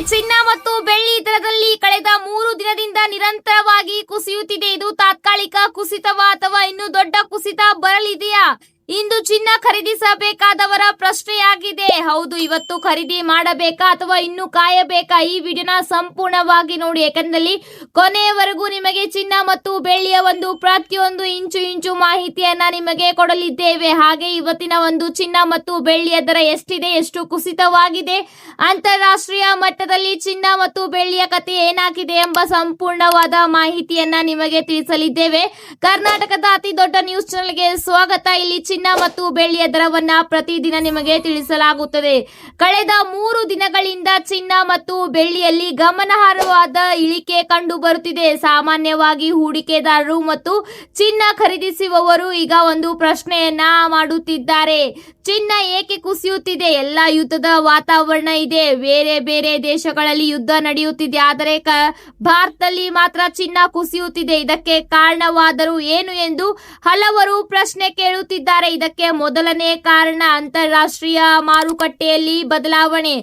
ಚಿನ್ನ ಮತ್ತು ಬೆಳ್ಳಿ ದರದಲ್ಲಿ ಕಳೆದ 3 ದಿನದಿಂದ ನಿರಂತರವಾಗಿ ಕುಸಿಯುತ್ತಿದೆ. ಇದು ತಾತ್ಕಾಲಿಕ ಕುಸಿತವಾ ಅಥವಾ ಇನ್ನೂ ದೊಡ್ಡ ಕುಸಿತ ಬರಲಿದೆಯಾ? ಇಂದು ಚಿನ್ನ ಖರೀದಿಸಬೇಕಾದವರ ಪ್ರಶ್ನೆಯಾಗಿದೆ. ಹೌದು, ಇವತ್ತು ಖರೀದಿ ಮಾಡಬೇಕಾ ಅಥವಾ ಇನ್ನು ಕಾಯಬೇಕಾ? ಈ ವಿಡಿಯೋನ ಸಂಪೂರ್ಣವಾಗಿ ನೋಡಿ, ಯಾಕಂದ್ರೆ ಕೊನೆಯವರೆಗೂ ನಿಮಗೆ ಚಿನ್ನ ಮತ್ತು ಬೆಳ್ಳಿಯ ಒಂದು ಪ್ರತಿಯೊಂದು ಇಂಚು ಮಾಹಿತಿಯನ್ನ ನಿಮಗೆ ಕೊಡಲಿದ್ದೇವೆ. ಹಾಗೆ ಇವತ್ತಿನ ಒಂದು ಚಿನ್ನ ಮತ್ತು ಬೆಳ್ಳಿಯ ದರ ಎಷ್ಟಿದೆ, ಎಷ್ಟು ಕುಸಿತವಾಗಿದೆ, ಅಂತಾರಾಷ್ಟ್ರೀಯ ಮಟ್ಟದಲ್ಲಿ ಚಿನ್ನ ಮತ್ತು ಬೆಳ್ಳಿಯ ಕಥೆ ಏನಾಗಿದೆ ಎಂಬ ಸಂಪೂರ್ಣವಾದ ಮಾಹಿತಿಯನ್ನ ನಿಮಗೆ ತಿಳಿಸಲಿದ್ದೇವೆ. ಕರ್ನಾಟಕದ ಅತಿ ದೊಡ್ಡ ನ್ಯೂಸ್ ಚಾನೆಲ್ಗೆ ಸ್ವಾಗತ. ಇಲ್ಲಿ ಚಿನ್ನ ಮತ್ತು ಬೆಳ್ಳಿಯ ದರವನ್ನ ಪ್ರತಿದಿನ ನಿಮಗೆ ತಿಳಿಸಲಾಗುತ್ತದೆ. ಕಳೆದ 3 ದಿನಗಳಿಂದ ಚಿನ್ನ ಮತ್ತು ಬೆಳ್ಳಿಯಲ್ಲಿ ಗಮನಾರ್ಹವಾದ ಇಳಿಕೆ ಕಂಡು ಬರುತ್ತಿದೆ. ಸಾಮಾನ್ಯವಾಗಿ ಹೂಡಿಕೆದಾರರು ಮತ್ತು ಚಿನ್ನ ಖರೀದಿಸುವವರು ಈಗ ಒಂದು ಪ್ರಶ್ನೆಯನ್ನ ಮಾಡುತ್ತಿದ್ದಾರೆ. ಚಿನ್ನ ಏಕೆ ಕುಸಿಯುತ್ತಿದೆ? ಎಲ್ಲ ಯುದ್ಧದ ವಾತಾವರಣ ಇದೆ. ಬೇರೆ ಬೇರೆ ದೇಶಗಳಲ್ಲಿ ಯುದ್ಧ ನಡೆಯುತ್ತಿದೆ, ಆದರೆ ಭಾರತದಲ್ಲಿ ಮಾತ್ರ ಚಿನ್ನ ಕುಸಿಯುತ್ತಿದೆ. ಇದಕ್ಕೆ ಕಾರಣವಾದರೂ ಏನು ಎಂದು ಹಲವರು ಪ್ರಶ್ನೆ ಕೇಳುತ್ತಿದ್ದಾರೆ. ಇದಕ್ಕೆ ಮೊದಲನೇ ಕಾರಣ ಅಂತಾರಾಷ್ಟ್ರೀಯ ಮಾರುಕಟ್ಟೆಯಲ್ಲಿ ಬದಲಾವಣೆ.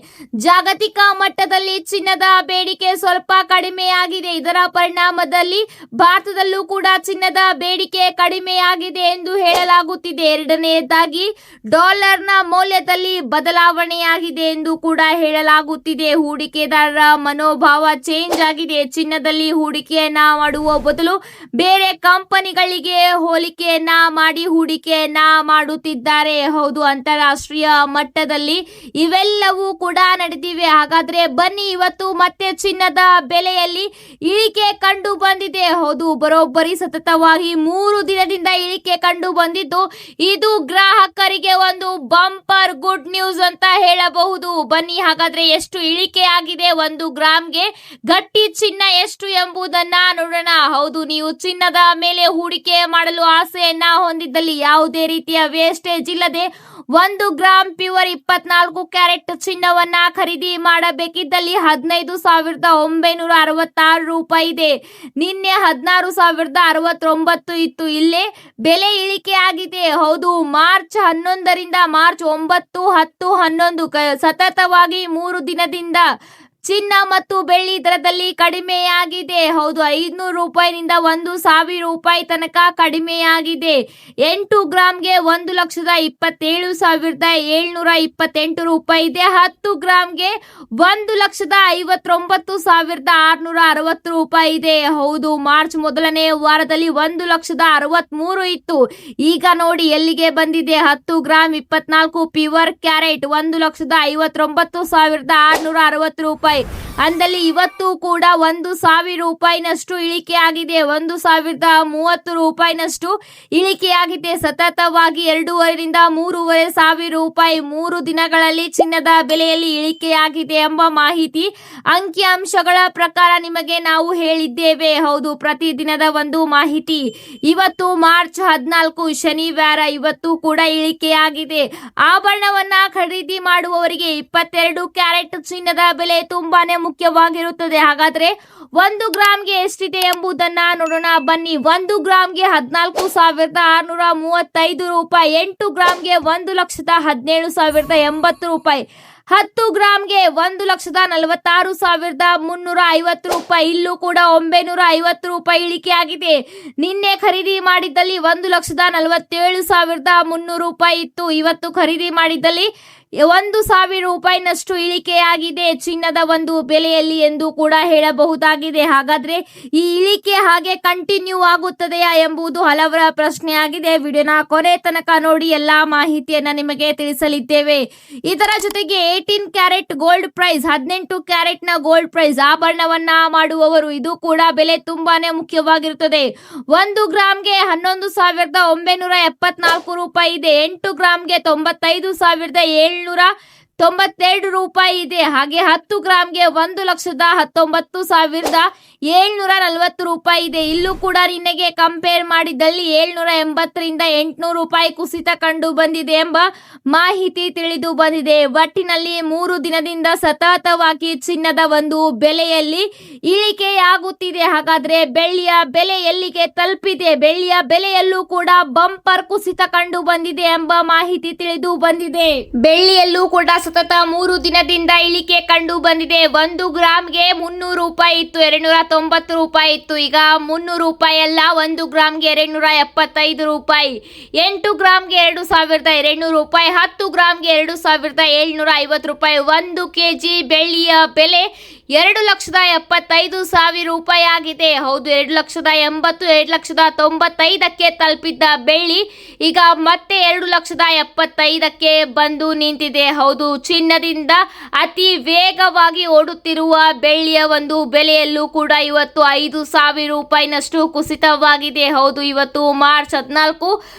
ಜಾಗತಿಕ ಮಟ್ಟದಲ್ಲಿ ಚಿನ್ನದ ಬೇಡಿಕೆ ಸ್ವಲ್ಪ ಕಡಿಮೆಯಾಗಿದೆ. ಇದರ ಪರಿಣಾಮದಲ್ಲಿ ಭಾರತದಲ್ಲೂ ಕೂಡ ಚಿನ್ನದ ಬೇಡಿಕೆ ಕಡಿಮೆಯಾಗಿದೆ ಎಂದು ಹೇಳಲಾಗುತ್ತಿದೆ. ಎರಡನೆಯದಾಗಿ ಡಾಲರ್ನ ಮೌಲ್ಯದಲ್ಲಿ ಬದಲಾವಣೆಯಾಗಿದೆ ಎಂದು ಕೂಡ ಹೇಳಲಾಗುತ್ತಿದೆ. ಹೂಡಿಕೆದಾರರ ಮನೋಭಾವ ಚೇಂಜ್ ಆಗಿದೆ. ಚಿನ್ನದಲ್ಲಿ ಹೂಡಿಕೆಯನ್ನ ಮಾಡುವ ಬದಲು ಬೇರೆ ಕಂಪನಿಗಳಿಗೆ ಹೋಲಿಕೆಯನ್ನ ಮಾಡಿ ಹೂಡಿಕೆಯನ್ನ ಮಾಡುತ್ತಿದ್ದಾರೆ. ಹೌದು, ಅಂತಾರಾಷ್ಟ್ರೀಯ ಮಟ್ಟದಲ್ಲಿ ಇವೆಲ್ಲವೂ ಕೂಡ ನಡೆದಿವೆ. ಹಾಗಾದ್ರೆ ಬನ್ನಿ, ಇವತ್ತು ಮತ್ತೆ ಚಿನ್ನದ ಬೆಲೆಯಲ್ಲಿ ಇಳಿಕೆ ಕಂಡು ಬಂದಿದೆ. ಹೌದು, ಬರೋಬ್ಬರಿ ಸತತವಾಗಿ 3 ದಿನದಿಂದ ಇಳಿಕೆ ಕಂಡು ಬಂದಿದ್ದು ಇದು ಗ್ರಾಹಕರಿಗೆ ಒಂದು ಬಂಪರ್ ಗುಡ್ ನ್ಯೂಸ್ ಅಂತ ಹೇಳಬಹುದು. ಬನ್ನಿ ಹಾಗಾದ್ರೆ ಎಷ್ಟು ಇಳಿಕೆ ಆಗಿದೆ, 1 ಗ್ರಾಮ್ಗೆ ಗಟ್ಟಿ ಚಿನ್ನ ಎಷ್ಟು ಎಂಬುದನ್ನ ನೋಡೋಣ. ಹೌದು, ನೀವು ಚಿನ್ನದ ಮೇಲೆ ಹೂಡಿಕೆ ಮಾಡಲು ಆಸೆಯನ್ನ ಹೊಂದಿದ್ದಲ್ಲಿ ಯಾವುದೇ ರೀತಿಯ ವೇಸ್ಟೇಜ್ ಇಲ್ಲದೆ 1 ಗ್ರಾಮ್ ಪ್ಯೂರ್ 24 ಕ್ಯಾರೆಟ್ ಚಿನ್ನವನ್ನ ಖರೀದಿ ಮಾಡಬೇಕಿದ್ದಲ್ಲಿ 15,966 ರೂಪಾಯಿ ಇದೆ. ನಿನ್ನೆ 16,069 ಇತ್ತು. ಇಲ್ಲೇ ಬೆಲೆ ಇಳಿಕೆ ಆಗಿದೆ. ಹೌದು, ಮಾರ್ಚ್ 11ರಿಂದ ಮಾರ್ಚ್ 9, 10, 11 ಸತತವಾಗಿ 3 ದಿನದಿಂದ ಚಿನ್ನ ಮತ್ತು ಬೆಳ್ಳಿ ದರದಲ್ಲಿ ಕಡಿಮೆಯಾಗಿದೆ. ಹೌದು, 500 ರೂಪಾಯಿನಿಂದ 1,000 ರೂಪಾಯಿ ತನಕ ಕಡಿಮೆಯಾಗಿದೆ. 8 ಗ್ರಾಮ್ಗೆ 1,27,728 ರೂಪಾಯಿ ಇದೆ. 10 ಗ್ರಾಮ್ಗೆ 1,59,660 ರೂಪಾಯಿ ಇದೆ. ಹೌದು, ಮಾರ್ಚ್ ಮೊದಲನೇ ವಾರದಲ್ಲಿ 1,63,000 ಇತ್ತು. ಈಗ ನೋಡಿ ಎಲ್ಲಿಗೆ ಬಂದಿದೆ. 10 ಗ್ರಾಮ್ 24 ಪ್ಯೂರ್ ಕ್ಯಾರೆಟ್ 1,59,660 ರೂಪಾಯಿ. ಅಂದಲ್ಲಿ ಇವತ್ತು ಕೂಡ 1,000 ರೂಪಾಯಿನಷ್ಟು ಇಳಿಕೆ ಆಗಿದೆ. 1,030 ರೂಪಾಯಿನಷ್ಟು ಇಳಿಕೆಯಾಗಿದೆ. ಸತತವಾಗಿ 2,500ರಿಂದ 3,500 ರೂಪಾಯಿ 3 ದಿನಗಳಲ್ಲಿ ಚಿನ್ನದ ಬೆಲೆಯಲ್ಲಿ ಇಳಿಕೆಯಾಗಿದೆ ಎಂಬ ಮಾಹಿತಿ ಅಂಕಿಅಂಶಗಳ ಪ್ರಕಾರ ನಿಮಗೆ ನಾವು ಹೇಳಿದ್ದೇವೆ. ಹೌದು, ಪ್ರತಿದಿನದ ಒಂದು ಮಾಹಿತಿ. ಇವತ್ತು ಮಾರ್ಚ್ 14 ಶನಿವಾರ, ಇವತ್ತು ಕೂಡ ಇಳಿಕೆಯಾಗಿದೆ. ಆಭರಣವನ್ನ ಖರೀದಿ ಮಾಡುವವರಿಗೆ 22 ಕ್ಯಾರೆಟ್ ಚಿನ್ನದ ಬೆಲೆ ತುಂಬಾನೇ ಮುಖ್ಯವಾಗಿರುತ್ತದೆ. ಹಾಗಾದ್ರೆ 1 ಗ್ರಾಮ್ಗೆ ಎಷ್ಟಿದೆ ಎಂಬುದನ್ನ ನೋಡೋಣ ಬನ್ನಿ. 1 ಗ್ರಾಮ್ಗೆ 14,635 ರೂಪಾಯಿ. 8 ಗ್ರಾಮ್ಗೆ 1,17,080 ರೂಪಾಯಿ. 10 ಗ್ರಾಮ್ಗೆ 1,46,350 ರೂಪಾಯಿ. ಇಲ್ಲೂ ಕೂಡ 950 ರೂಪಾಯಿ ಇಳಿಕೆ ಆಗಿದೆ. ನಿನ್ನೆ ಖರೀದಿ ಮಾಡಿದ್ದಲ್ಲಿ 1,47,300 ರೂಪಾಯಿ ಇತ್ತು. ಇವತ್ತು ಖರೀದಿ ಮಾಡಿದ್ದಲ್ಲಿ 1,000 ರೂಪಾಯಿನಷ್ಟು ಇಳಿಕೆಯಾಗಿದೆ ಚಿನ್ನದ ಒಂದು ಬೆಲೆಯಲ್ಲಿ ಎಂದು ಕೂಡ ಹೇಳಬಹುದಾಗಿದೆ. ಹಾಗಾದ್ರೆ ಈ ಇಳಿಕೆ ಹಾಗೆ ಕಂಟಿನ್ಯೂ ಆಗುತ್ತದೆಯಾ ಎಂಬುದು ಹಲವರ ಪ್ರಶ್ನೆಯಾಗಿದೆ. ವಿಡಿಯೋನ ಕೊನೆ ತನಕ ನೋಡಿ, ಎಲ್ಲಾ ಮಾಹಿತಿಯನ್ನ ನಿಮಗೆ ತಿಳಿಸಲಿದ್ದೇವೆ. ಇದರ ಜೊತೆಗೆ 18 ಕ್ಯಾರೆಟ್ ಗೋಲ್ಡ್ ಪ್ರೈಸ್, 18 ಕ್ಯಾರೆಟ್ ನ ಗೋಲ್ಡ್ ಪ್ರೈಸ್ ಆಭರಣವನ್ನ ಮಾಡುವವರು ಇದು ಕೂಡ ಬೆಲೆ ತುಂಬಾನೇ ಮುಖ್ಯವಾಗಿರುತ್ತದೆ. 1 ಗ್ರಾಮ್ಗೆ 11,974 ರೂಪಾಯಿ ಇದೆ. 8 ಗ್ರಾಮ್ಗೆ 95,792 ರೂಪಾಯಿ ಇದೆ. ಹಾಗೆ 10 ಗ್ರಾಮ್ಗೆ 1,19,740 ರೂಪಾಯಿ ಇದೆ. ಇಲ್ಲೂ ಕೂಡ ನಿನ್ನೆಗೆ ಕಂಪೇರ್ ಮಾಡಿದಲ್ಲಿ 780ರಿಂದ 800 ರೂಪಾಯಿ ಕುಸಿತ ಕಂಡು ಬಂದಿದೆ ಎಂಬ ಮಾಹಿತಿ ತಿಳಿದು ಬಂದಿದೆ. ಒಟ್ಟಿನಲ್ಲಿ 3 ದಿನದಿಂದ ಸತತವಾಗಿ ಚಿನ್ನದ ಒಂದು ಬೆಲೆಯಲ್ಲಿ ಇಳಿಕೆಯಾಗುತ್ತಿದೆ. ಹಾಗಾದ್ರೆ ಬೆಳ್ಳಿಯ ಬೆಲೆ ಎಲ್ಲಿಗೆ ತಲುಪಿದೆ? ಬೆಳ್ಳಿಯ ಬೆಲೆಯಲ್ಲೂ ಕೂಡ ಬಂಪರ್ ಕುಸಿತ ಕಂಡು ಬಂದಿದೆ ಎಂಬ ಮಾಹಿತಿ ತಿಳಿದು ಬಂದಿದೆ. ಬೆಳ್ಳಿಯಲ್ಲೂ ಕೂಡ ಸತತ 3 ದಿನದಿಂದ ಇಳಿಕೆ ಕಂಡು ಬಂದಿದೆ. 1 ಗ್ರಾಮ್ಗೆ 300 ರೂಪಾಯಿ ಇತ್ತು, 290 ರೂಪಾಯಿ ಇತ್ತು. ಈಗ 300 ರೂಪಾಯಿ ಅಲ್ಲ, 1 ಗ್ರಾಮ್ಗೆ 275 ರೂಪಾಯಿ, 8 ಗ್ರಾಮ್ಗೆ 2200 ರೂಪಾಯಿ, 10 ಗ್ರಾಮ್ಗೆ 2750 ರೂಪಾಯಿ. 1 ಕೆಜಿ ಬೆಳ್ಳಿಯ ಬೆಲೆ 2,75,000 ರೂಪಾಯಿ ಆಗಿದೆ. ಹೌದು, 2,80,000, 2,95,000ಕ್ಕೆ ತಲುಪಿದ್ದ ಬೆಳ್ಳಿ ಈಗ ಮತ್ತೆ 2,75,000ಕ್ಕೆ ಬಂದು ನಿಂತಿದೆ. ಹೌದು, ಚಿನ್ನದಿಂದ ಅತಿ ವೇಗವಾಗಿ ಓಡುತ್ತಿರುವ ಬೆಳ್ಳಿಯ ಒಂದು ಬೆಲೆಯಲ್ಲೂ ಕೂಡ ಇವತ್ತು 5,000 ರೂಪಾಯಿನಷ್ಟು ಕುಸಿತವಾಗಿದೆ. ಹೌದು, ಇವತ್ತು ಮಾರ್ಚ್ 14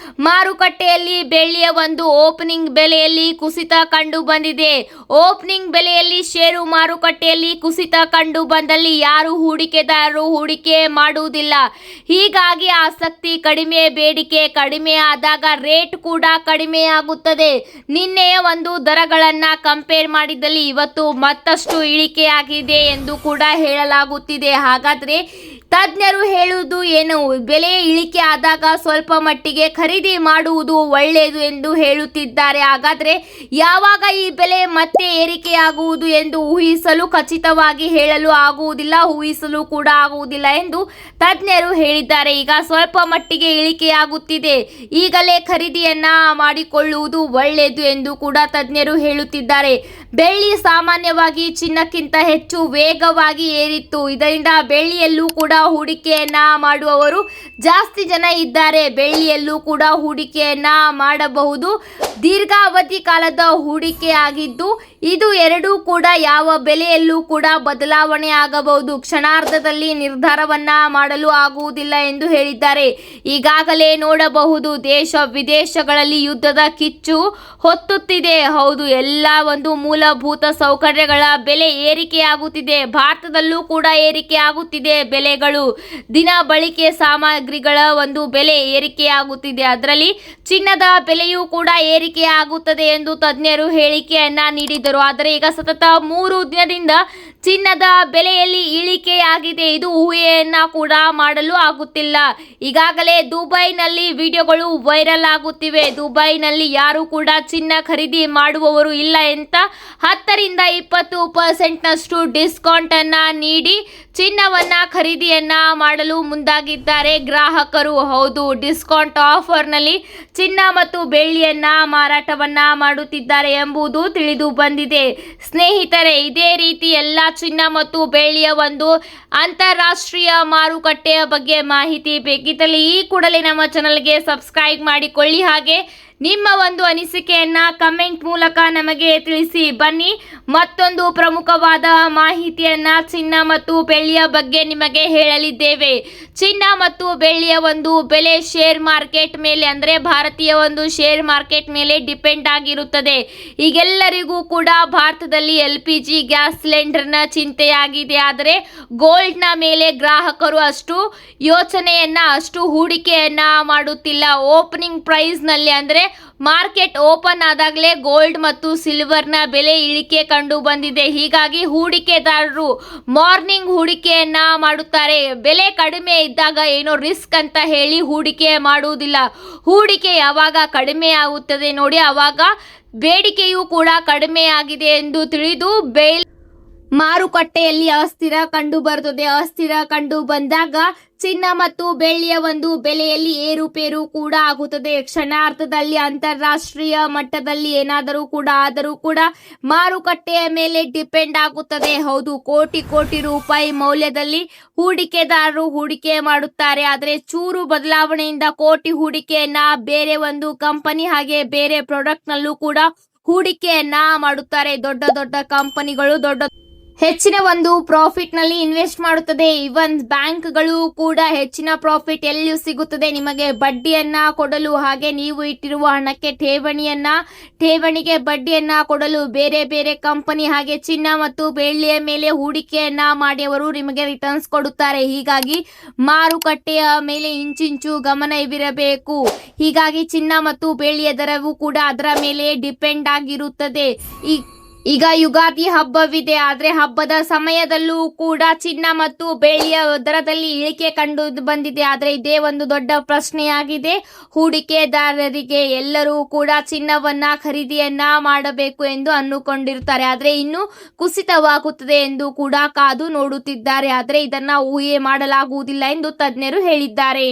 ಮಾರುಕಟ್ಟೆಯಲ್ಲಿ ಬೆಳ್ಳಿಯ ಒಂದು ಓಪನಿಂಗ್ ಬೆಲೆಯಲ್ಲಿ ಕುಸಿತ ಕಂಡು ಬಂದಿದೆ. ಓಪನಿಂಗ್ ಬೆಲೆಯಲ್ಲಿ ಷೇರು ಮಾರುಕಟ್ಟೆಯಲ್ಲಿ ಕುಸಿತ ಕಂಡು ಬಂದಲ್ಲಿ ಯಾರು ಹೂಡಿಕೆದಾರರು ಹೂಡಿಕೆ ಮಾಡುವುದಿಲ್ಲ. ಹೀಗಾಗಿ ಆಸಕ್ತಿ ಕಡಿಮೆ, ಬೇಡಿಕೆ ಕಡಿಮೆ ಆದಾಗ ರೇಟ್ ಕೂಡ ಕಡಿಮೆ ಆಗುತ್ತದೆ. ನಿನ್ನೆಯ ಒಂದು ದರಗಳನ್ನ ಕಂಪೇರ್ ಮಾಡಿದಲ್ಲಿ ಇವತ್ತು ಮತ್ತಷ್ಟು ಇಳಿಕೆಯಾಗಿದೆ ಎಂದು ಕೂಡ ಹೇಳಲಾಗುತ್ತಿದೆ. ಹಾಗಾದ್ರೆ ತಜ್ಞರು ಹೇಳುವುದು ಏನು? ಬೆಲೆ ಇಳಿಕೆ ಆದಾಗ ಸ್ವಲ್ಪ ಮಟ್ಟಿಗೆ ಖರೀದಿ ಮಾಡುವುದು ಒಳ್ಳೆಯದು ಎಂದು ಹೇಳುತ್ತಿದ್ದಾರೆ. ಹಾಗಾದ್ರೆ ಯಾವಾಗ ಈ ಬೆಲೆ ಮತ್ತೆ ಏರಿಕೆಯಾಗುವುದು ಎಂದು ಊಹಿಸಲು ಖಚಿತವಾಗಿ ಹೇಳಲು ಆಗುವುದಿಲ್ಲ, ಊಹಿಸಲು ಕೂಡ ಆಗುವುದಿಲ್ಲ ಎಂದು ತಜ್ಞರು ಹೇಳಿದ್ದಾರೆ. ಈಗ ಸ್ವಲ್ಪ ಮಟ್ಟಿಗೆ ಇಳಿಕೆಯಾಗುತ್ತಿದೆ, ಈಗಲೇ ಖರೀದಿಯನ್ನ ಮಾಡಿಕೊಳ್ಳುವುದು ಒಳ್ಳೆಯದು ಎಂದು ಕೂಡ ತಜ್ಞರು ಹೇಳುತ್ತಿದ್ದಾರೆ. ಬೆಳ್ಳಿ ಸಾಮಾನ್ಯವಾಗಿ ಚಿನ್ನಕ್ಕಿಂತ ಹೆಚ್ಚು ವೇಗವಾಗಿ ಏರಿತ್ತು. ಇದರಿಂದ ಬೆಳ್ಳಿಯಲ್ಲೂ ಕೂಡ ಹೂಡಿಕೆಯನ್ನ ಮಾಡುವವರು ಜಾಸ್ತಿ ಜನ ಇದ್ದಾರೆ. ಬೆಳ್ಳಿಯಲ್ಲೂ ಕೂಡ ಹೂಡಿಕೆಯನ್ನ ಮಾಡಬಹುದು. ದೀರ್ಘಾವಧಿ ಕಾಲದ ಹೂಡಿಕೆ ಆಗಿದ್ದು ಇದು ಎರಡೂ ಕೂಡ ಯಾವ ಬೆಲೆಯಲ್ಲೂ ಕೂಡ ಬದಲಾವಣೆ ಆಗಬಹುದು. ಕ್ಷಣಾರ್ಧದಲ್ಲಿ ನಿರ್ಧಾರವನ್ನ ಮಾಡಲು ಆಗುವುದಿಲ್ಲ ಎಂದು ಹೇಳಿದ್ದಾರೆ. ಈಗಾಗಲೇ ನೋಡಬಹುದು, ದೇಶ ವಿದೇಶಗಳಲ್ಲಿ ಯುದ್ಧದ ಕಿಚ್ಚು ಹೊತ್ತುತ್ತಿದೆ. ಹೌದು, ಎಲ್ಲ ಒಂದು ಮೂಲಭೂತ ಸೌಕರ್ಯಗಳ ಬೆಲೆ ಏರಿಕೆಯಾಗುತ್ತಿದೆ. ಭಾರತದಲ್ಲೂ ಕೂಡ ಏರಿಕೆ ಆಗುತ್ತಿದೆ ಬೆಲೆಗಳು. ದಿನ ಬಳಕೆ ಸಾಮಗ್ರಿಗಳ ಒಂದು ಬೆಲೆ ಏರಿಕೆಯಾಗುತ್ತಿದೆ. ಅದರಲ್ಲಿ ಚಿನ್ನದ ಬೆಲೆಯೂ ಕೂಡ ಏರಿಕೆ ಆಗುತ್ತದೆ ಎಂದು ತಜ್ಞರು ಹೇಳಿಕೆಯನ್ನ ನೀಡಿದರು. ಆದರೆ ಈಗ ಸತತ 3 ದಿನದಿಂದ ಚಿನ್ನದ ಬೆಲೆಯಲ್ಲಿ ಇಳಿಕೆಯಾಗಿದೆ. ಇದು ಊಹೆಯನ್ನ ಕೂಡ ಮಾಡಲು ಆಗುತ್ತಿಲ್ಲ. ಈಗಾಗಲೇ ದುಬೈನಲ್ಲಿ ವಿಡಿಯೋಗಳು ವೈರಲ್ ಆಗುತ್ತಿವೆ. ದುಬೈನಲ್ಲಿ ಯಾರು ಕೂಡ ಚಿನ್ನ ಖರೀದಿ ಮಾಡುವವರು ಇಲ್ಲ ಅಂತ 10ರಿಂದ 20% ಡಿಸ್ಕೌಂಟ್ ಅನ್ನ ನೀಡಿ ಚಿನ್ನವನ್ನ ಖರೀದಿಯನ್ನ ಮಾಡಲು ಮುಂದಾಗಿದ್ದಾರೆ ಗ್ರಾಹಕರು. ಹೌದು, ಡಿಸ್ಕೌಂಟ್ ಆಫರ್ನಲ್ಲಿ ಚಿನ್ನ ಮತ್ತು ಬೆಳ್ಳಿಯನ್ನ ಮಾರಾಟವನ್ನ ಮಾಡುತ್ತಿದ್ದಾರೆ ಎಂಬುದು ತಿಳಿದು ಬಂದಿದೆ. ಸ್ನೇಹಿತರೆ, ಇದೇ ರೀತಿ ಎಲ್ಲ ಚಿನ್ನ ಮತ್ತು ಬೆಳ್ಳಿಯ ಒಂದು ಅಂತಾರಾಷ್ಟ್ರೀಯ ಮಾರುಕಟ್ಟೆಯ ಬಗ್ಗೆ ಮಾಹಿತಿ ಬೇಕಿದ್ದಲ್ಲಿ ಈ ಕೂಡಲೇ ನಮ್ಮ ಚಾನಲ್ಗೆ ಸಬ್ಸ್ಕ್ರೈಬ್ ಮಾಡಿಕೊಳ್ಳಿ. ಹಾಗೆ ನಿಮ್ಮ ಒಂದು ಅನಿಸಿಕೆಯನ್ನ ಕಮೆಂಟ್ ಮೂಲಕ ನಮಗೆ ತಿಳಿಸಿ. ಬನ್ನಿ, ಮತ್ತೊಂದು ಪ್ರಮುಖವಾದ ಮಾಹಿತಿಯನ್ನ ಚಿನ್ನ ಮತ್ತು ಬೆಳ್ಳಿಯ ಬಗ್ಗೆ ನಿಮಗೆ ಹೇಳಲಿದ್ದೇವೆ. ಚಿನ್ನ ಮತ್ತು ಬೆಳ್ಳಿಯ ಒಂದು ಬೆಲೆ ಶೇರ್ ಮಾರ್ಕೆಟ್ ಮೇಲೆ, ಅಂದರೆ ಭಾರತೀಯ ಒಂದು ಶೇರ್ ಮಾರ್ಕೆಟ್ ಮೇಲೆ ಡಿಪೆಂಡ್ ಆಗಿರುತ್ತದೆ. ಈಗೆಲ್ಲರಿಗೂ ಕೂಡ ಭಾರತದಲ್ಲಿ LPG ಗ್ಯಾಸ್ ಸಿಲಿಂಡರ್ನ ಚಿಂತೆಯಾಗಿದೆ. ಆದರೆ ಗೋಲ್ಡ್ನ ಮೇಲೆ ಗ್ರಾಹಕರು ಅಷ್ಟು ಯೋಚನೆಯನ್ನ, ಅಷ್ಟು ಹೂಡಿಕೆಯನ್ನ ಮಾಡುತ್ತಿಲ್ಲ. ಓಪನಿಂಗ್ ಪ್ರೈಸ್ನಲ್ಲಿ, ಅಂದರೆ ಮಾರ್ಕೆಟ್ ಓಪನ್ ಆದಾಗಲೇ ಗೋಲ್ಡ್ ಮತ್ತು ಸಿಲ್ವರ್ನ ಬೆಲೆ ಇಳಿಕೆ ಕಂಡು ಬಂದಿದೆ. ಹೀಗಾಗಿ ಹೂಡಿಕೆದಾರರು ಮಾರ್ನಿಂಗ್ ಹೂಡಿಕೆಯನ್ನ ಮಾಡುತ್ತಾರೆ. ಬೆಲೆ ಕಡಿಮೆ ಇದ್ದಾಗ ಏನೋ ರಿಸ್ಕ್ ಅಂತ ಹೇಳಿ ಹೂಡಿಕೆ ಮಾಡುವುದಿಲ್ಲ. ಹೂಡಿಕೆ ಯಾವಾಗ ಕಡಿಮೆ ಆಗುತ್ತದೆ ನೋಡಿ, ಆವಾಗ ಬೇಡಿಕೆಯೂ ಕೂಡ ಕಡಿಮೆ ಆಗಿದೆ ಎಂದು ತಿಳಿದು ಮಾರುಕಟ್ಟೆಯಲ್ಲಿ ಅಸ್ಥಿರ ಕಂಡು ಬರುತ್ತದೆ. ಅಸ್ಥಿರ ಕಂಡು ಬಂದಾಗ ಚಿನ್ನ ಮತ್ತು ಬೆಳ್ಳಿಯ ಒಂದು ಬೆಲೆಯಲ್ಲಿ ಏರುಪೇರು ಕೂಡ ಆಗುತ್ತದೆ. ಕ್ಷಣಾರ್ಧದಲ್ಲಿ ಅಂತಾರಾಷ್ಟ್ರೀಯ ಮಟ್ಟದಲ್ಲಿ ಏನಾದರೂ ಕೂಡ ಆದರೂ ಕೂಡ ಮಾರುಕಟ್ಟೆಯ ಮೇಲೆ ಡಿಪೆಂಡ್ ಆಗುತ್ತದೆ. ಹೌದು, ಕೋಟಿ ಕೋಟಿ ರೂಪಾಯಿ ಮೌಲ್ಯದಲ್ಲಿ ಹೂಡಿಕೆದಾರರು ಹೂಡಿಕೆ ಮಾಡುತ್ತಾರೆ. ಆದರೆ ಚೂರು ಬದಲಾವಣೆಯಿಂದ ಕೋಟಿ ಹೂಡಿಕೆಯನ್ನ ಬೇರೆ ಒಂದು ಕಂಪನಿ ಹಾಗೆ ಬೇರೆ ಪ್ರಾಡಕ್ಟ್ ನಲ್ಲೂ ಕೂಡ ಹೂಡಿಕೆಯನ್ನ ಮಾಡುತ್ತಾರೆ. ದೊಡ್ಡ ದೊಡ್ಡ ಕಂಪನಿಗಳು ಹೆಚ್ಚಿನ ಒಂದು ಪ್ರಾಫಿಟ್ ನಲ್ಲಿ ಇನ್ವೆಸ್ಟ್ ಮಾಡುತ್ತದೆ. ಇವನ್ ಬ್ಯಾಂಕ್ಗಳು ಕೂಡ ಹೆಚ್ಚಿನ ಪ್ರಾಫಿಟ್ ಎಲ್ಲಿಯೂ ಸಿಗುತ್ತದೆ ನಿಮಗೆ ಬಡ್ಡಿಯನ್ನ ಕೊಡಲು, ಹಾಗೆ ನೀವು ಇಟ್ಟಿರುವ ಹಣಕ್ಕೆ ಠೇವಣಿಗೆ ಬಡ್ಡಿಯನ್ನ ಕೊಡಲು ಬೇರೆ ಬೇರೆ ಕಂಪನಿ ಹಾಗೆ ಚಿನ್ನ ಮತ್ತು ಬೆಳ್ಳಿಯ ಮೇಲೆ ಹೂಡಿಕೆಯನ್ನ ಮಾಡಿ ಅವರು ನಿಮಗೆ ರಿಟರ್ನ್ಸ್ ಕೊಡುತ್ತಾರೆ. ಹೀಗಾಗಿ ಮಾರುಕಟ್ಟೆಯ ಮೇಲೆ ಇಂಚಿಂಚು ಗಮನವಿರಬೇಕು. ಹೀಗಾಗಿ ಚಿನ್ನ ಮತ್ತು ಬೆಳ್ಳಿಯ ದರವು ಕೂಡ ಅದರ ಮೇಲೆ ಡಿಪೆಂಡ್ ಆಗಿರುತ್ತದೆ. ಈಗ ಯುಗಾದಿ ಹಬ್ಬವಿದೆ. ಆದ್ರೆ ಹಬ್ಬದ ಸಮಯದಲ್ಲೂ ಕೂಡ ಚಿನ್ನ ಮತ್ತು ಬೆಳ್ಳಿಯ ದರದಲ್ಲಿ ಇಳಿಕೆ ಕಂಡು ಬಂದಿದೆ. ಆದ್ರೆ ಇದೇ ಒಂದು ದೊಡ್ಡ ಪ್ರಶ್ನೆಯಾಗಿದೆ. ಹೂಡಿಕೆದಾರರಿಗೆ ಎಲ್ಲರೂ ಕೂಡ ಚಿನ್ನವನ್ನ ಖರೀದಿಯನ್ನ ಮಾಡಬೇಕು ಎಂದು ಅಂದುಕೊಂಡಿರುತ್ತಾರೆ. ಆದ್ರೆ ಇನ್ನು ಕುಸಿತವಾಗುತ್ತದೆ ಎಂದು ಕೂಡ ಕಾದು ನೋಡುತ್ತಿದ್ದಾರೆ. ಆದ್ರೆ ಇದನ್ನ ಊಹೆ ಮಾಡಲಾಗುವುದಿಲ್ಲ ಎಂದು ತಜ್ಞರು ಹೇಳಿದ್ದಾರೆ.